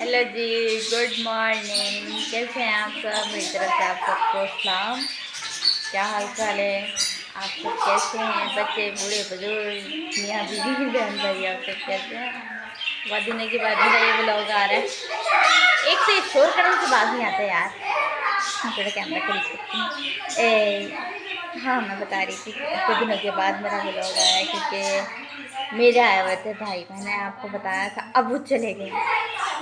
Hello जी, good morning. कैसे हैं आप सब? मेरी तरफ से आप सबको सलाम। क्या हाल चाल है? आप सब कैसे हैं? बच्चे, बूढ़े, बुजुर्ग, मियाँ बीवी, बहन भाई, आप सब कैसे हैं? बहुत दिनों के बाद मेरा ये ब्लॉग आ रहा है। एक तो ये शोर करने से बात नहीं आता यार। मैं थोड़ा कैमरा खरीद सकती हूँ। हाँ, मैं बता रही थी कि इतने दिनों के बाद मेरा ब्लॉग आया है क्योंकि मेरे आए हुए थे भाई। मैंने आपको बताया था, अब वो चले गए।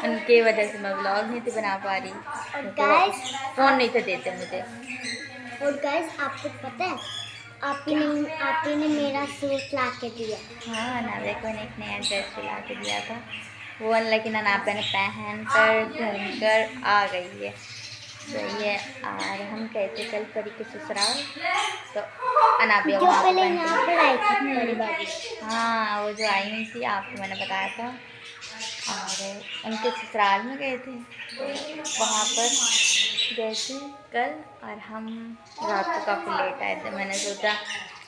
उनकी वजह से मैं ब्लॉग नहीं थी बना पा रही क्योंकि वो फ़ोन नहीं थे देते मुझे। और गाइस, आपको पता है आप ही ने मेरा सूट ला के दिया। हाँ, नावे को ने एक नया ड्रेस ला के दिया था। वो लेकिन अनापे ने पहन कर घूम कर आ गई है। सही है। और हम गए थे कल परी के ससुराल, तो अनाबिया जो वहाँ पे पहले पहन यहाँ पर आई थी के बड़ी बाजी। हाँ, वो जो आई हुई थी, आपको मैंने बताया था। और उनके ससुराल में गए थे, तो वहाँ पर गए थे कल। और हम रात को काफ़ी लेट आए थे। मैंने सोचा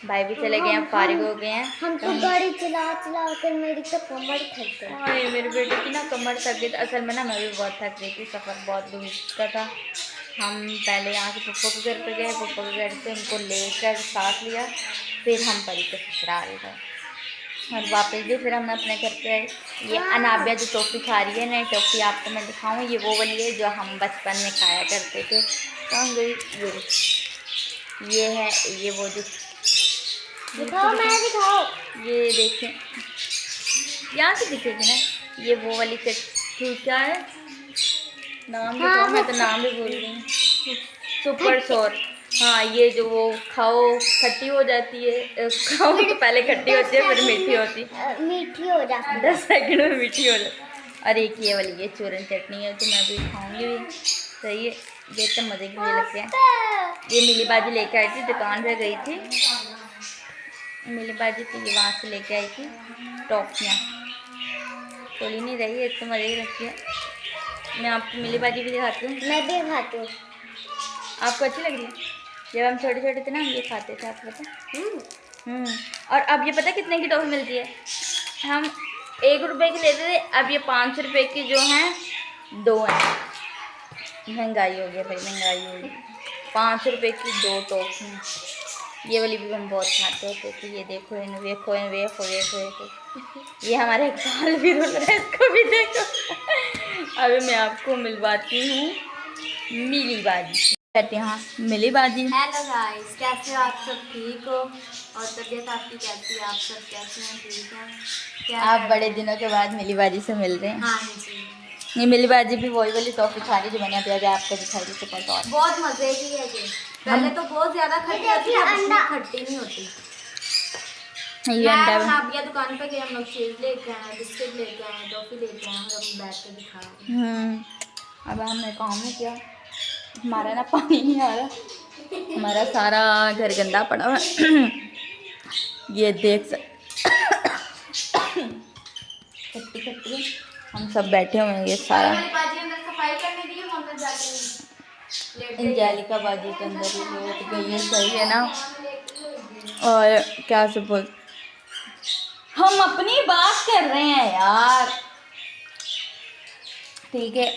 भाई भी चले गए हैं, फारिग हो गए हैं, हम तो तो हम गाड़ी चला चला कर मेरी तो कमर थक गई। अरे मेरे बेटे की ना कमर थक गई। असल में ना मैं भी बहुत थक गई थी, सफ़र बहुत दूर का था। हम पहले यहाँ से पप्पा के घर पे गए, पप्पा के घर से उनको लेकर साथ लिया, फिर हम परी के ससुराल गए और वापस भी फिर हम अपने घर पे आए। ये अनाबिया जो टॉफ़ी खा रही है, नई टॉफ़ी आपको मैं दिखाऊँ, ये वो वाली है जो हम बचपन में खाया करते थे। कहाँ गई ये है, ये वो जो दिखाओ, मैं दिखाओ। ये देखें, यहाँ से दिखेगी ना, ये वो वाली चटनी क्या है, नाम हाँ, बताओ, वो मैं तो नाम भी भूल गई हूँ। सुपर खट्टे शोर। हाँ, ये जो वो खाओ खट्टी हो जाती है, खाओ तो पहले खट्टी होती है फिर मीठी होती है, मीठी हो जाती है। 10 सेकंड में मीठी हो जाती है। और एक ये वाली ये चूरन चटनी है, तो मैं भी खाऊंगी भी। सही है, ये तो मज़े की मुझे लगती है। ये मिली बाजी लेके आई थी, दुकान पे गई थी मिली बाजी, तो ये वहाँ से लेके आई थी टॉफियाँ। खोली नहीं रही है, तो मज़े ही लगती है। मैं आपको मिली बाजी भी दिखाती हूँ। मैं भी खाती हूँ। आपको अच्छी लग रही है? जब हम छोटे छोटे थे ना, हम ये खाते थे, आपको पता? और अब ये पता कितने की टॉफ़ी मिलती है? हम 1 रुपए की लेते थे, अब ये 5 रुपए की जो हैं 2 हैं। महंगाई हो गई भाई, महंगाई हो गई। 5 रुपए की 2 टॉफ़ियाँ। ये वाली भी हम बहुत खाते होते थे। ये देखो, इन देखो, इन देखो, देखो, देखो, ये हमारे एक बाल भी रुल रहा है, इसको भी देखो। अभी मैं आपको मिलवाती हूँ मिली बाजी। कहते हैं हाँ, मिली बाजी। हेलो गाइस, कैसे हो आप सब? ठीक हो? और तबीयत आपकी कैसी है? आप सब कैसे हैं? ठीक हैं? क्या आप कर बड़े रहे हैं? दिनों के बाद मिली बाजी से मिल रहे हैं। हाँ जी, ये मिली बाजी भी वही वाली टॉफ़ी खा रही जो मैंने अभी अभी आपको दिखाई थी, सुपर टॉप। बहुत मजे की है ये। हम पहले तो बहुत ज्यादा खट्टी होती थी, अब इतनी खट्टी नहीं होती। ये मैं अंडा और नाबिया दुकान पे गए, हम लोग चीज लेके आए, बिस्किट लेके आए, टॉफी लेके आए, और हम बैठ के दिखा रहे अब हमने काम नहीं किया। हमारा ना पानी नहीं आ रहा, हमारा सारा घर गंदा पड़ा हुआ है। ये देख खट्टी खट्टी हम सब बैठे हुए हैं, ये सारा हैं। बाजी अंदर सफाई करने दी है, वो अंदर जाके लेट गई है। अंजलिका बाजी के अंदर ही लेट गई है। सही है ना? और क्या से बोल, हम अपनी बात कर रहे हैं यार। ठीक है,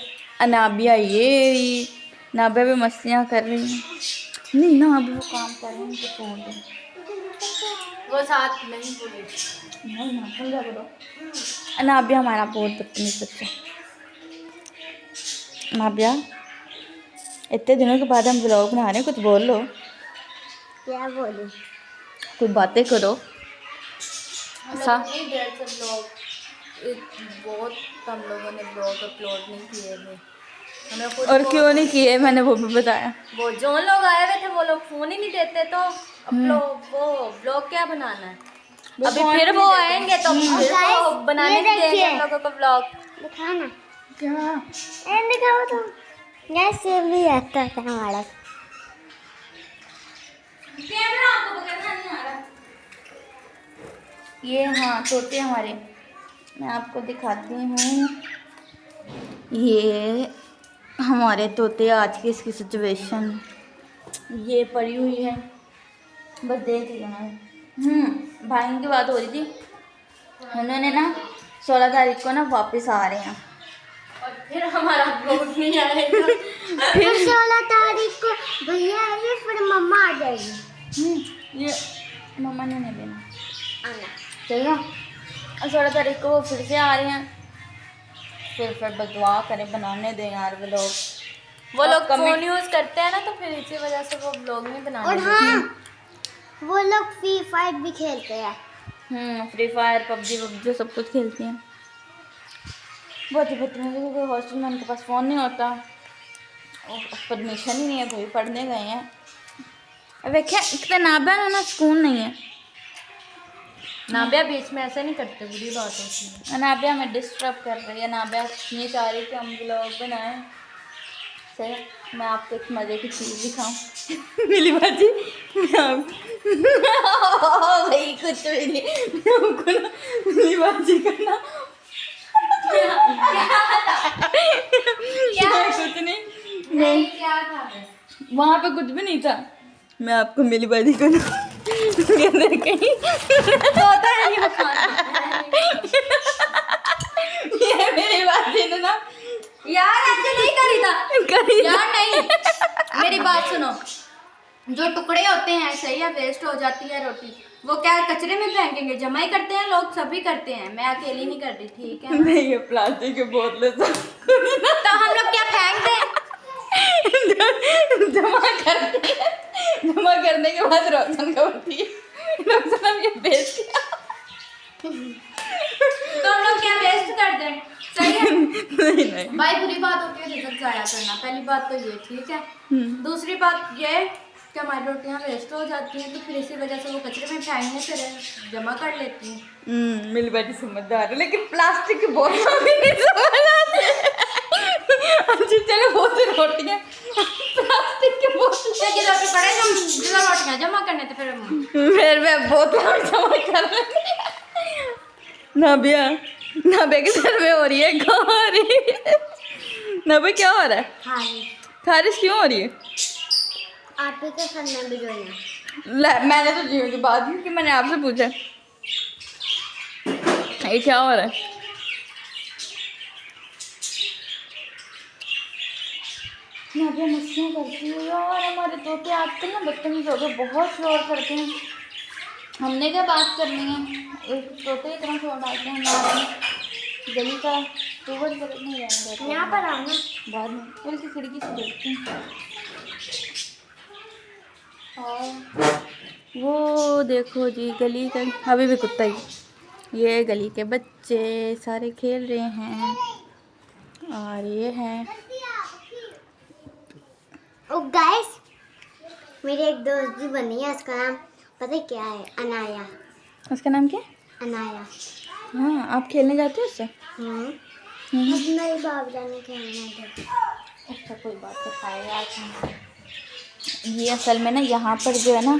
अनाबिया ये नाबिया भी मस्तियाँ कर रही हैं। नहीं ना, अभी वो काम कर रहे हैं, तो छोड़ दो। वो साथ नहीं बोली। नहीं ना, समझा करो। अनाबिया हमारा बहुत बदतमीज बच्चा। अनाबिया, इतने दिनों के बाद हम व्लॉग बना रहे हैं, कुछ बोल लो, क्या बोलूं? कुछ बातें करो। सा बहुत कम लोगों ने ब्लॉग अपलोड नहीं किए थे। हमें खुद और बहुत क्यों नहीं किए, मैंने वो भी बताया। वो जो लोग आए हुए थे वो लोग फोन ही नहीं देते, तो अपलोड वो ब्लॉग क्या बनाना है। वो अभी फोन फिर भी वो नहीं देते। आएंगे तो फिर वो बनाने नहीं देंगे हम लोगों को ब्लॉग। दिखाना क्या? दिखाओ तो। कैसे भी आता है हमारा कैमरा आपको पकड़ना नहीं आ रहा। ये हाँ तोते हमारे, मैं आपको दिखाती हूँ। ये हमारे तोते, आज की इसकी सिचुएशन ये पड़ी हुई है, बस देख लेना। भाई की बात हो रही थी, उन्होंने ना 16 तारीख को ना वापस आ रहे हैं, फिर हमारा ब्लॉग नहीं आएगा। फिर 16 तारीख को भैया आएंगे, फिर मम्मा आ जाएगी। ये मम्मा ने नहीं देना आना चलेगा। और 16 तारीख को वो फिर से आ रहे हैं, फिर बदवा करें, बनाने दें यार व्लॉग। वो लोग कमेंट- फोन यूज करते हैं ना, तो फिर इसी वजह से वो ब्लॉग नहीं बनाने और देते। हाँ, वो लोग फ्री फायर भी खेलते हैं। फ्री फायर पबजी सब कुछ खेलती हैं। बहुत ही बदतमीजी, क्योंकि हॉस्टल में उनके पास फ़ोन नहीं होता और परमिशन ही नहीं है, कोई पढ़ने गए हैं। देखे इतना नाबा ना स्कूल नहीं है। नाबिया बीच में ऐसे नहीं करते, बुरी बात होती है। नाबिया हमें डिस्टर्ब कर रही है। नाबिया ये चाह रही कि हम व्लॉग बनाएं। सर मैं आपको एक मज़े की चीज़ दिखाऊं। मिली बाजी भाई कुछ भी नहीं, मैं आपको ना मिली बाजी करना कुछ नहीं क्या था वहाँ पे कुछ भी नहीं था। मैं आपको मिली बाजी करना कहीं होता है ये खाना। ये मेरी बाजी ने ना यार ऐसे नहीं करी था कहीं यार, नहीं। मेरी बात सुनो, जो टुकड़े होते हैं सही है, वेस्ट हो जाती है रोटी, वो क्या कचरे में फेंकेंगे? जमा ही करते हैं लोग, सभी करते हैं, मैं अकेली नहीं कर रही, ठीक है। नहीं ये प्लास्टिक की बोतलें तो हम लोग क्या फेंक दें? जमा करते हैं, जमा करने के बाद रोशन का होती है, रोशन अब ये बेच दिया। तो हम लोग क्या वेस्ट कर दें? सही है नहीं भाई, बुरी बात होती है रिजल्ट जाया करना, पहली बात तो ये, ठीक है। दूसरी बात ये कि हमारी रोटियां वेस्ट हो जाती हैं, तो फिर इसी वजह से वो कचरे में फेंकने से जमा कर लेती हैं। मिली बाजी समझदार है, लेकिन प्लास्टिक की बोतल भी नहीं समझ आती। अच्छी चलो बहुत सी रोटियां प्लास्टिक के बोतल तो जिधर पे पड़े जिधर रोटियां जमा करने, तो फिर मैं बोतल में जमा कर लेती। नाबिया के सर में हो रही है खारिश। नाबिया क्या हो रहा है? खारिश क्यों हो रही है? आप ही के सर में भी जो है। मैंने तो जियो की बात की, मैंने आपसे पूछा ये क्या हो रहा है? नाबिया मस्तियाँ करती है यार। हमारे तोते आजकल ना बदतमीज हो गए, बहुत शोर करते हैं। हमने क्या बात करनी है, एक तोते इतना शोर डालते हैं। हमारे गली का टूवर्ड तरफ नहीं जाएंगे, यहाँ पर आओ ना। बाद में बल्कि खिड़की से देखते हैं। और वो देखो जी गली का अभी भी कुत्ता ही, ये गली के बच्चे सारे खेल रहे हैं। और ये है ओ गाइस, मेरी एक दोस्त भी बनी है, उसका नाम पता है क्या है? अनाया। उसका नाम क्या है? अनाया। हाँ आप खेलने जाते हो उससे? मेरी बाप जाने खेलने दे। अच्छा कोई बात नहीं, खाएगा आज। ये असल में ना यहाँ पर जो है ना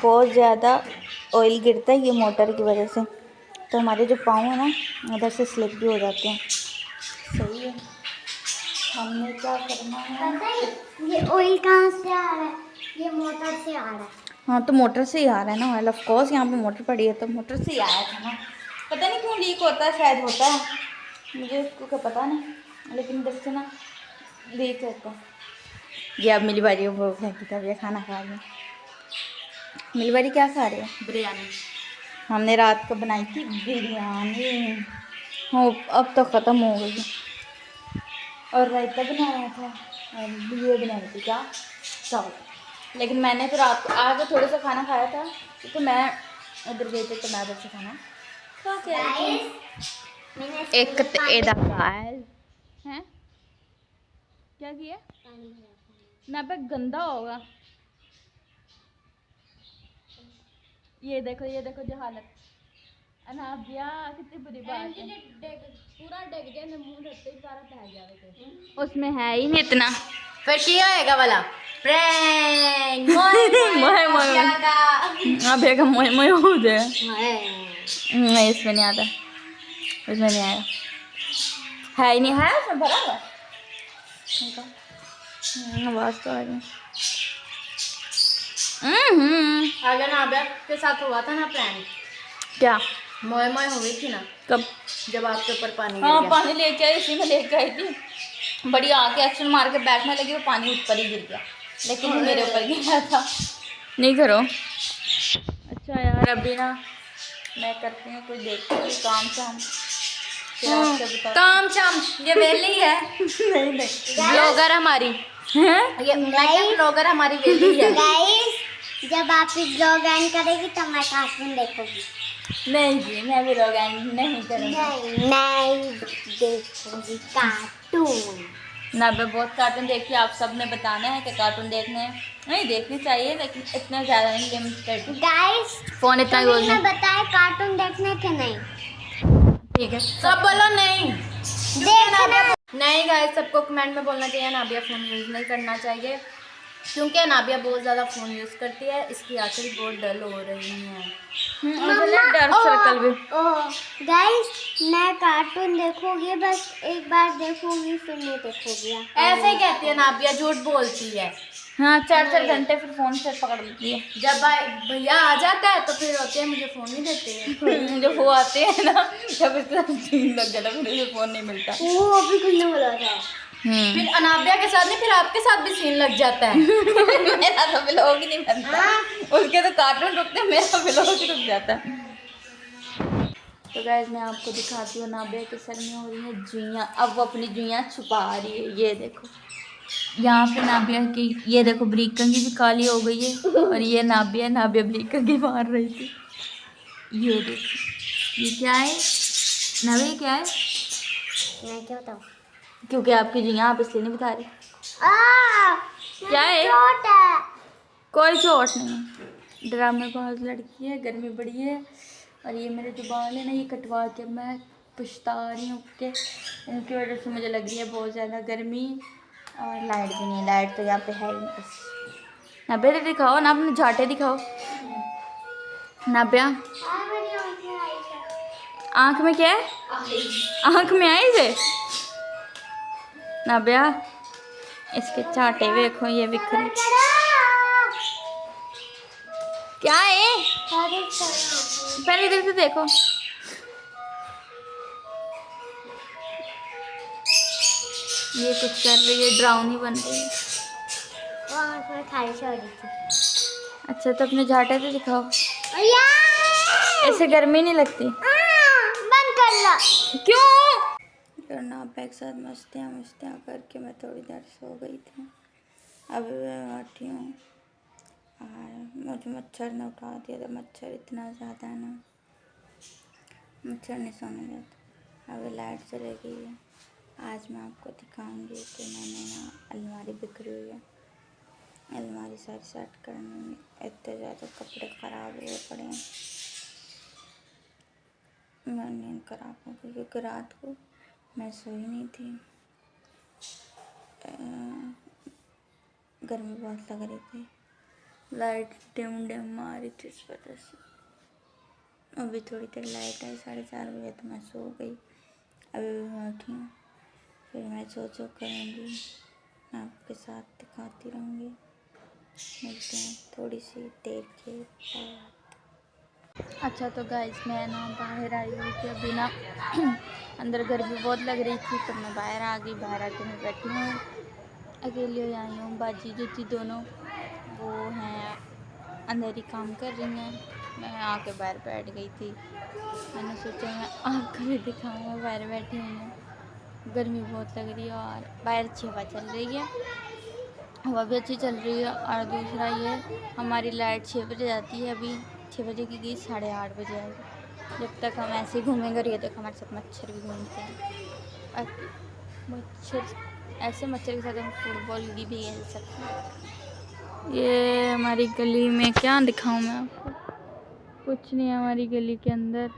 बहुत ज़्यादा ऑयल गिरता है ये मोटर की वजह से, तो हमारे जो पाँव है ना उधर से स्लिप भी हो जाते हैं। सही है, हमने क्या करना है। पता है ये ऑयल कहाँ से आ रहा है? ये मोटर से आ रहा है। हाँ तो मोटर से ही आ रहा है ना ऑयल, ऑफ कोर्स यहाँ पे मोटर पड़ी है तो मोटर से ही आया था ना। पता नहीं क्यों लीक होता है, शायद होता है, मुझे उसको क्या पता नहीं, लेकिन इधर से ना लीक होता है। ये अब मिली बारी वो फेंकी था, ये खाना खा रही है। मिली बारी क्या खा रही है? बिरयानी। हमने रात को बनाई थी बिरयानी, हाँ अब तो ख़त्म हो गई। और रायता बनाया था और ये बनाई थी क्या चावल, लेकिन मैंने तो रात को आज थोड़ा सा खाना खाया था क्योंकि मैं उधर गई थी तो मैं उधर से खाना खा के आई थी। एक एदा गाइस हैं क्या किया ना पे गंदा होगा। ये देखो जो हालत अनाबिया कितनी बुरी बात है। पूरा डेग गया, मुंह धरते ही सारा बह जाएगा। उसमें है ही नहीं इतना। फिर क्या होएगा वाला प्रैंक? मोए मोए अबे का मोए मोए हो जाए। नहीं इसमें नहीं आता, इसमें नहीं आया, है ही नहीं, है उसमें भरा हुआ आवाज तो आ रही है। आगे नाबिया के साथ हुआ था ना प्रैंक, क्या मोए मोए हो गई थी ना कब? जब आपके ऊपर पानी हाँ, गिर गया। पानी लेके आई, इसी में लेके आई थी। बड़ी आके एक्शन मार के बैठने लगी, वो पानी ऊपर ही गिर गया, लेकिन वो मेरे ऊपर गिरा था। नहीं करो। अच्छा यार, अभी ना मैं करती हूँ कोई देखती हूँ काम शाम, फिर आपसे बताओ। काम शाम ये वेली है। नहीं नहीं, ब्लॉगर हमारी हैं? ये ब्लॉगर हमारी वेली है। गाइस, जब आप ब्लॉग एंड करेगी तब मैं कार्टून देखूंगी। नहीं जी, मैं भी लोग नहीं करूँगी। नहीं देखूंगी कार्टून। ना, मैं बहुत कार्टून देखती हूँ। आप सब ने बताना है कि कार्टून देखने हैं, नहीं देखने चाहिए, लेकिन इतना ज़्यादा नहीं, लिमिटेड। गाइस, फ़ोन इतना यूज़ तुमने नहीं। बताया कार्टून देखने के नहीं ठीक है, सब बोलो नहीं। देखना। नहीं गाइस, सबको कमेंट में बोलना चाहिए नाबिया फ़ोन यूज़ नहीं करना चाहिए, क्योंकि नाबिया बहुत ज़्यादा फ़ोन यूज़ करती है, इसकी आंखें बहुत डल हो रही हैं। डार्क सर्कल भी। गाइस, मैं कार्टून देखूंगी, बस एक बार देखूंगी फिर नहीं देखूंगी। ऐसे ही कहती है नाबिया, झूठ बोलती है। हाँ, 4-4 घंटे फिर फ़ोन से पकड़ लेती है। जब भैया आ जाता है तो फिर होते हैं मुझे फ़ोन नहीं देते हैं। जब वो आते हैं ना, जब इसका सीन लग जाता है, फिर मुझे फ़ोन नहीं मिलता। वो अभी कुछ नहीं बोला था। फिर अनाबिया के साथ नहीं, फिर आपके साथ भी सीन लग जाता है। मेरा तो व्लॉग ही नहीं बनता, उसके तो कार्टून रुकते हैं, मेरा व्लॉग ही रुक जाता है। तो गाइस, मैं आपको दिखाती हूँ, नाबिया के सर में हो रही है जुइयाँ। अब वो अपनी जुइयाँ छुपा रही है, ये देखो। यहाँ पे नाबिया की, ये देखो, बरीक कंघी भी काली हो गई है, और ये नाबिया बरीक कंघी मार रही थी। ये देखो, ये क्या है नाबिया, क्या है? मैं क्या बताऊँ? क्योंकि आपकी जुइयाँ आप इसलिए नहीं बता रही। क्या है? चोट है। कोई चोट नहीं है, ड्रामेबाज लड़की है, गर्मी बड़ी है, और ये मेरे जो बाल है ना, ये कटवा के मैं पछता रही हूँ कि इनकी वजह से मुझे लग रही है बहुत ज़्यादा गर्मी, और लाइट भी नहीं, लाइट तो यहाँ पे है ही नहीं। बस नाबिया तो दिखाओ ना, अपने झाटे दिखाओ नाबिया। आँख में क्या है? आँख में आई से नाबिया, इसके चाटे देखो, ये बिखरे। क्या है? पहले इधर से देखो। ये कुछ कर रही है, ड्राउनी बन रही है। वो आँख में खारिश हो रही थी। अच्छा, तो अपने झाटे से दिखाओ। यार! ऐसे गर्मी नहीं लगती? बंद कर लो। क्यों? करना एक साथ मस्तियाँ करके मैं थोड़ी देर सो गई थी, अभी मैं बैठी हूँ, और मुझे मच्छर ने उठा दिया था। मच्छर इतना ज़्यादा है ना, मच्छर नहीं सोने देता। अभी लाइट चली गई है। आज मैं आपको दिखाऊंगी कि मैंने ना अलमारी बिखरी हुई है, अलमारी सारी सेट करने में इतने ज़्यादा कपड़े ख़राब हुए पड़े हैं। मैं नींद खराब हो गई क्योंकि रात को मैं सोई नहीं थी, गर्मी बहुत लग रही थी, लाइट डिम मारी थी, इस वजह से। अभी थोड़ी देर लाइट आई, 4:30 बजे, तो मैं सो गई। अभी मैं उठी हूँ, फिर मैं जो करूँगी मैं आपके साथ दिखाती रहूँगी। मिलते हैं थोड़ी सी देर के बाद। अच्छा, तो गाइस, मैं ना बाहर आई हुई थी अभी ना, अंदर गर्मी बहुत लग रही थी, तो मैं बाहर आ गई। बाहर आके मैं बैठी हूँ, अकेली हो आई हूँ। बाजी जो थी दोनों, वो हैं अंदर ही काम कर रही हैं। मैं आके बाहर बैठ गई थी, मैंने सोचा मैं आपको भी दिखाऊँ। मैं बाहर बैठी हुई हूँ, गर्मी बहुत लग रही है, और बाहर अच्छी हवा चल रही है, हवा भी अच्छी चल रही है। और दूसरा ये, हमारी लाइट 6 बजे जाती है, अभी 6 बजे की गई, 8:30 बजे आएगी। जब तक हम ऐसे ही घूमेंगे, और ये तक हमारे साथ मच्छर भी घूमते हैं, और मच्छर, ऐसे मच्छर के साथ हम फुटबॉल भी खेल सकते हैं। ये हमारी गली में, क्या दिखाऊं मैं आपको, कुछ नहीं है हमारी गली के अंदर।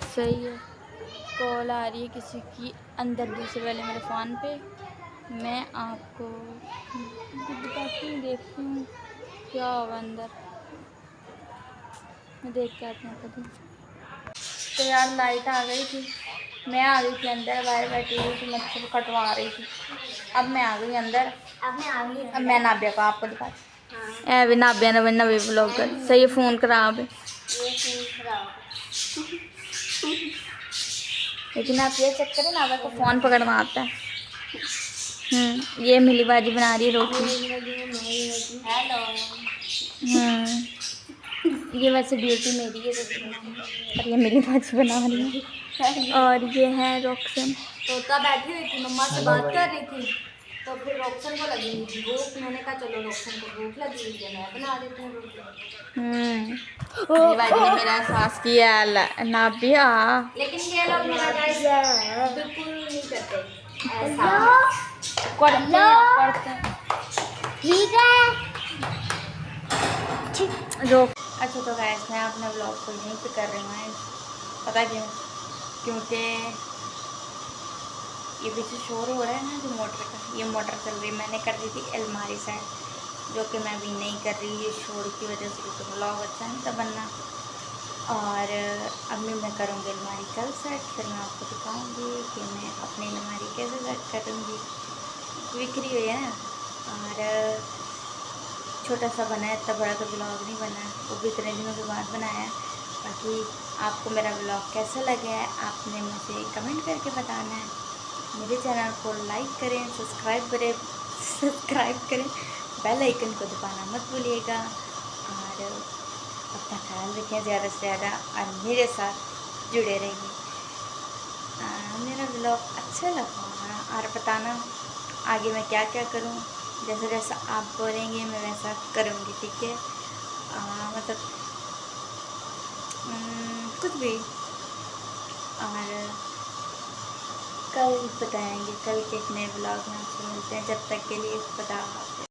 सही है, कॉल आ रही है किसी की अंदर, दूसरे वाले मेरे फ़ोन पे। मैं आपको बताती हूँ, देखती हूँ क्या होगा अंदर, मैं देख के आती हूँ कभी। तो यार, लाइट आ गई थी, मैं आ गई थी अंदर, बाहर बैठी हुई थी, मच्छर कटवा रही थी। अब मैं आ गई अंदर, अब मैं नाबिया को आपको दिखाती। ए भी नाबिया ने नवे ब्लॉग कर, सही फ़ोन खराब है। लेकिन आप ये चेक करें ना, अगर को फ़ोन पकड़ना आता है। ये मिली बाजी बना रही है रोटी। हेलो। ये वैसे ड्यूटी मेरी है रोटी बनाने की, और ये मिली बाजी बना रही है। और ये है रोक्सन। तोता बैठी हुई थी, मम्मा से बात कर रही थी, तो फिर रोक्सन को लगी भूख। मैंने कहा चलो रोक्सन को भूख लगी हुई है, मैं बना देती हूँ रोटी। मिली बाजी ने मेरा एहसास किया ना भी लेकिन ये लोग मेरा गाइस बिल्कुल नहीं करते ऐसा। करते ठीक है। रोक। अच्छा तो गाइस मैं अपने ब्लॉग को यहीं पे कर रही हूँ, पता क्यों? क्योंकि ये पीछे शोर हो रहा है ना जो मोटर का, ये मोटर चल रही। मैंने कर दी थी अलमारी साइड, जो कि मैं अभी नहीं कर रही, ये शोर की वजह से, क्योंकि ब्लॉग अच्छा नहीं था बनना। और अभी मैं करूँगी अलमारी कल सेट, फिर मैं आपको दिखाऊँगी कि मैं अपनी अलमारी कैसे सेट करूँगी। बिखरी हुई है ना, और छोटा सा बना है, इतना बड़ा तो ब्लॉग नहीं बना है, वो भी इतने दिनों के बाद बनाया है। बाकी आपको मेरा ब्लॉग कैसा लगा है आपने मुझे कमेंट करके बताना है। मेरे चैनल को लाइक करें, सब्सक्राइब करें, बेल आइकन को दबाना मत भूलिएगा। और अपना ख्याल रखें ज़्यादा से ज़्यादा, और मेरे साथ जुड़े रहिए। मेरा ब्लॉग अच्छा लगा और बताना आगे मैं क्या क्या करूं। जैसे जैसा आप बोलेंगे मैं वैसा करूंगी, ठीक है? मतलब कुछ भी। और कल बताएंगे, कल के एक नए ब्लॉग में आपसे मिलते हैं। जब तक के लिए खुदा हाफ़िज़।